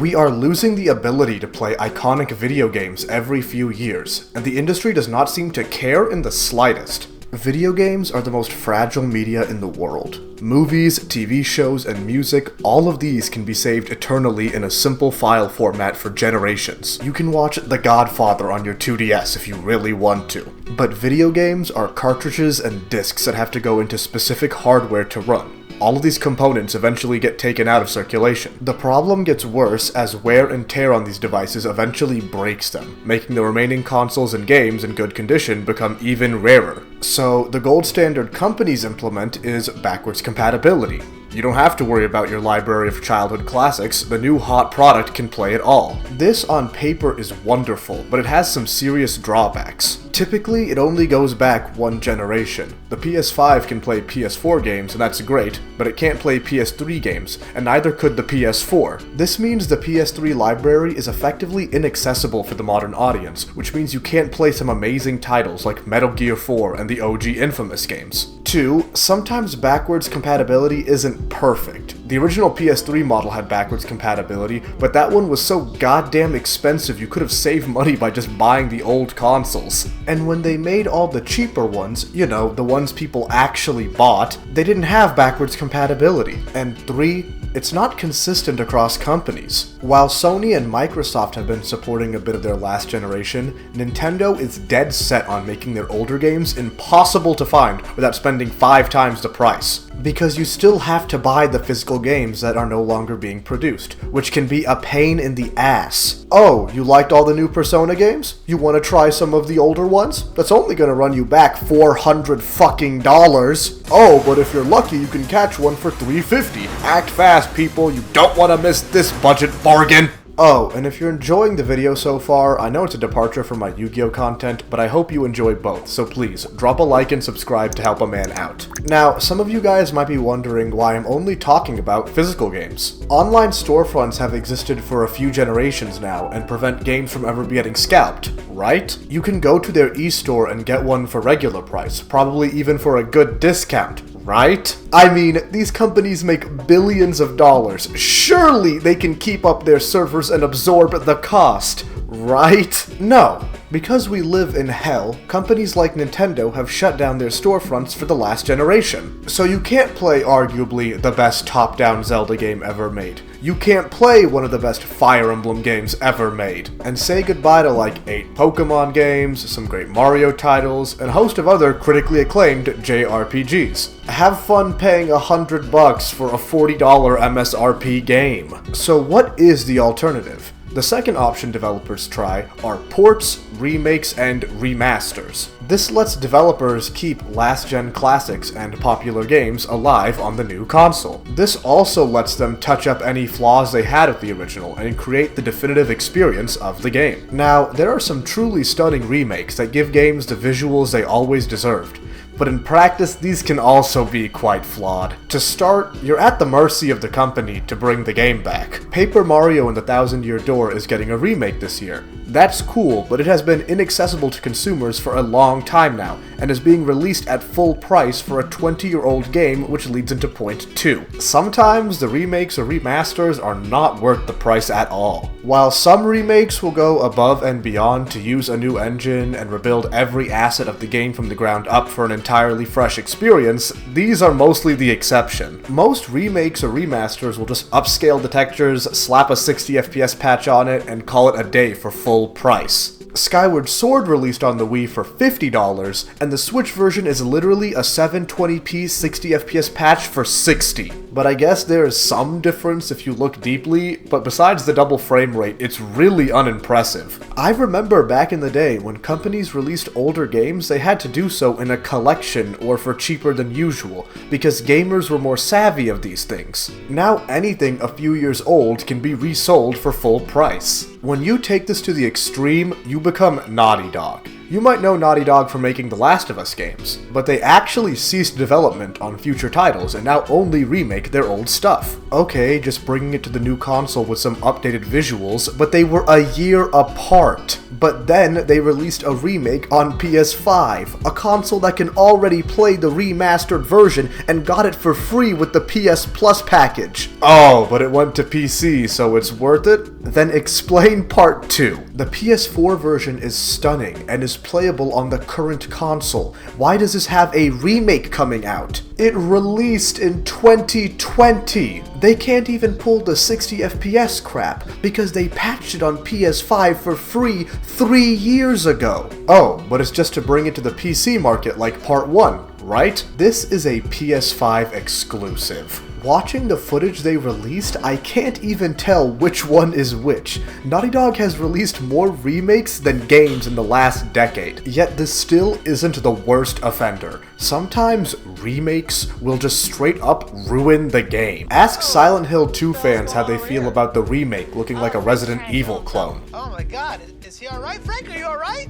We are losing the ability to play iconic video games every few years, and the industry does not seem to care in the slightest. Video games are the most fragile media in the world. Movies, TV shows, and music, all of these can be saved eternally in a simple file format for generations. You can watch The Godfather on your 2DS if you really want to. But video games are cartridges and discs that have to go into specific hardware to run. All of these components eventually get taken out of circulation. The problem gets worse as wear and tear on these devices eventually breaks them, making the remaining consoles and games in good condition become even rarer. So, the gold standard companies implement is backwards compatibility. You don't have to worry about your library of childhood classics, the new hot product can play it all. This on paper is wonderful, but it has some serious drawbacks. Typically, it only goes back one generation. The PS5 can play PS4 games, and that's great, but it can't play PS3 games, and neither could the PS4. This means the PS3 library is effectively inaccessible for the modern audience, which means you can't play some amazing titles like Metal Gear 4 and the OG Infamous games. 2. Sometimes backwards compatibility isn't perfect. The original PS3 model had backwards compatibility, but that one was so goddamn expensive you could have saved money by just buying the old consoles. And when they made all the cheaper ones, you know, the ones people actually bought, they didn't have backwards compatibility. And 3, it's not consistent across companies. While Sony and Microsoft have been supporting a bit of their last generation, Nintendo is dead set on making their older games impossible to find without spending 5 times the price. Because you still have to buy the physical games that are no longer being produced, which can be a pain in the ass. Oh, you liked all the new Persona games? You want to try some of the older ones? That's only gonna run you back $400. Oh, but if you're lucky, you can catch one for $350. Act fast, people. You don't want to miss this budget bargain. Oh, and if you're enjoying the video so far, I know it's a departure from my Yu-Gi-Oh content, but I hope you enjoy both, so please, drop a like and subscribe to help a man out. Now, some of you guys might be wondering why I'm only talking about physical games. Online storefronts have existed for a few generations now, and prevent games from ever getting scalped, right? You can go to their e-store and get one for regular price, probably even for a good discount. Right? I mean, these companies make billions of dollars. Surely they can keep up their servers and absorb the cost, right? No. Because we live in hell, companies like Nintendo have shut down their storefronts for the last generation. So you can't play arguably the best top-down Zelda game ever made. You can't play one of the best Fire Emblem games ever made. And say goodbye to like 8 Pokemon games, some great Mario titles, and a host of other critically acclaimed JRPGs. Have fun paying $100 for a $40 MSRP game. So what is the alternative? The second option developers try are ports, remakes, and remasters. This lets developers keep last-gen classics and popular games alive on the new console. This also lets them touch up any flaws they had with the original and create the definitive experience of the game. Now, there are some truly stunning remakes that give games the visuals they always deserved. But in practice, these can also be quite flawed. To start, you're at the mercy of the company to bring the game back. Paper Mario and the Thousand Year Door is getting a remake this year. That's cool, but it has been inaccessible to consumers for a long time now, and is being released at full price for a 20-year-old game, which leads into point 2. Sometimes the remakes or remasters are not worth the price at all. While some remakes will go above and beyond to use a new engine and rebuild every asset of the game from the ground up for an entirely fresh experience, these are mostly the exception. Most remakes or remasters will just upscale the textures, slap a 60 FPS patch on it, and call it a day for full price. Skyward Sword released on the Wii for $50, and the Switch version is literally a 720p 60 FPS patch for $60. But I guess there is some difference if you look deeply, but besides the double frame rate, it's really unimpressive. I remember back in the day when companies released older games, they had to do so in a collection or for cheaper than usual, because gamers were more savvy of these things. Now anything a few years old can be resold for full price. When you take this to the extreme, you become Naughty Dog. You might know Naughty Dog for making the Last of Us games, but they actually ceased development on future titles and now only remake their old stuff. Okay, just bringing it to the new console with some updated visuals, but they were a year apart. But then they released a remake on PS5, a console that can already play the remastered version and got it for free with the PS Plus package. Oh, but it went to PC, so it's worth it? Then explain part 2. The PS4 version is stunning and is playable on the current console. Why does this have a remake coming out? It released in 2020. They can't even pull the 60 FPS crap because they patched it on PS5 for free 3 years ago. Oh, but it's just to bring it to the PC market like part 1, right? This is a PS5 exclusive. Watching the footage they released, I can't even tell which one is which. Naughty Dog has released more remakes than games in the last decade, yet this still isn't the worst offender. Sometimes remakes will just straight up ruin the game. Ask Silent Hill 2 fans how they feel about the remake looking like a Resident Evil clone. Oh my god, is he alright? Frank, are you alright?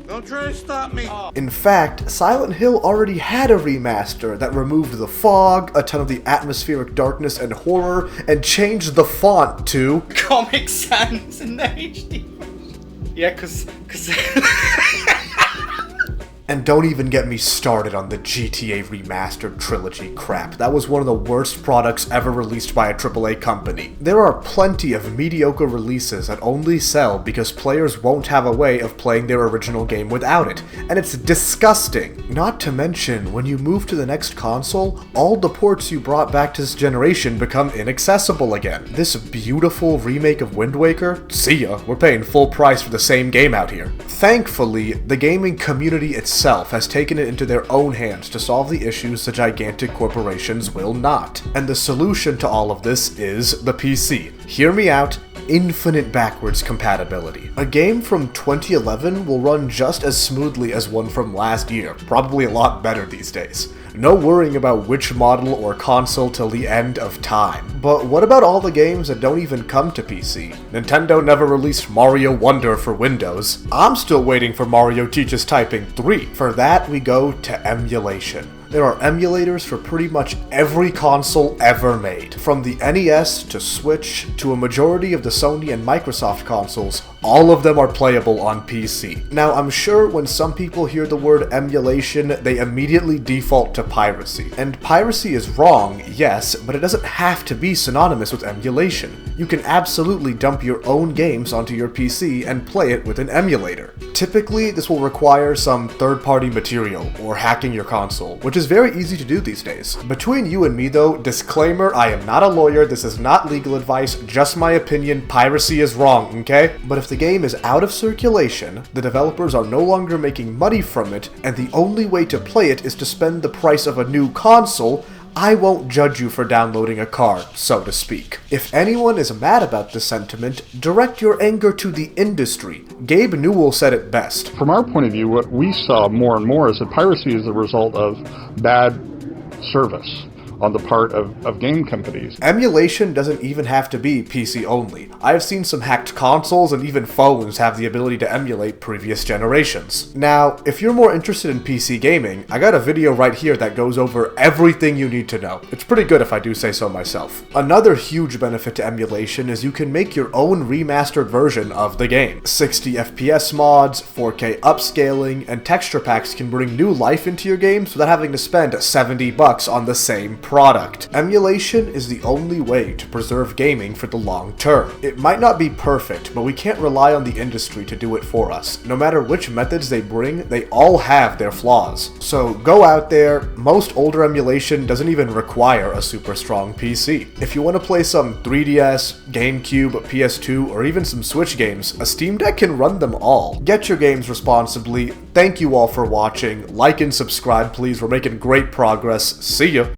Don't try to stop me. In fact, Silent Hill already had a remaster that removed the fog, a ton of the atmospheric darkness and horror, and changed the font to Comic Sans in the HD. Yeah, cause And don't even get me started on the GTA Remastered Trilogy crap. That was one of the worst products ever released by a AAA company. There are plenty of mediocre releases that only sell because players won't have a way of playing their original game without it, and it's disgusting. Not to mention, when you move to the next console, all the ports you brought back to this generation become inaccessible again. This beautiful remake of Wind Waker? See ya, we're paying full price for the same game out here. Thankfully, the gaming community itself has taken it into their own hands to solve the issues the gigantic corporations will not. And the solution to all of this is the PC. Hear me out. Infinite backwards compatibility. A game from 2011 will run just as smoothly as one from last year, probably a lot better these days. No worrying about which model or console till the end of time. But what about all the games that don't even come to PC? Nintendo never released Mario Wonder for Windows. I'm still waiting for Mario Teaches Typing 3. For that, we go to emulation. There are emulators for pretty much every console ever made. From the NES to Switch to a majority of the Sony and Microsoft consoles, all of them are playable on PC. Now, I'm sure when some people hear the word emulation, they immediately default to piracy. And piracy is wrong, yes, but it doesn't have to be synonymous with emulation. You can absolutely dump your own games onto your PC and play it with an emulator. Typically, this will require some third-party material or hacking your console, which is very easy to do these days. Between you and me though, disclaimer, I am not a lawyer, this is not legal advice, just my opinion, piracy is wrong, okay? But if the game is out of circulation, the developers are no longer making money from it, and the only way to play it is to spend the price of a new console, I won't judge you for downloading a card, so to speak. If anyone is mad about this sentiment, direct your anger to the industry. Gabe Newell said it best. From our point of view, what we saw more and more is that piracy is the result of bad service on the part of game companies. Emulation doesn't even have to be PC only. I've seen some hacked consoles and even phones have the ability to emulate previous generations. Now, if you're more interested in PC gaming, I got a video right here that goes over everything you need to know. It's pretty good if I do say so myself. Another huge benefit to emulation is you can make your own remastered version of the game. 60 FPS mods, 4K upscaling, and texture packs can bring new life into your games without having to spend $70 on the same product. Emulation is the only way to preserve gaming for the long term. It might not be perfect, but we can't rely on the industry to do it for us. No matter which methods they bring, they all have their flaws. So go out there. Most older emulation doesn't even require a super strong PC. If you want to play some 3DS, GameCube, PS2, or even some Switch games, a Steam Deck can run them all. Get your games responsibly. Thank you all for watching. Like and subscribe, please. We're making great progress. See ya!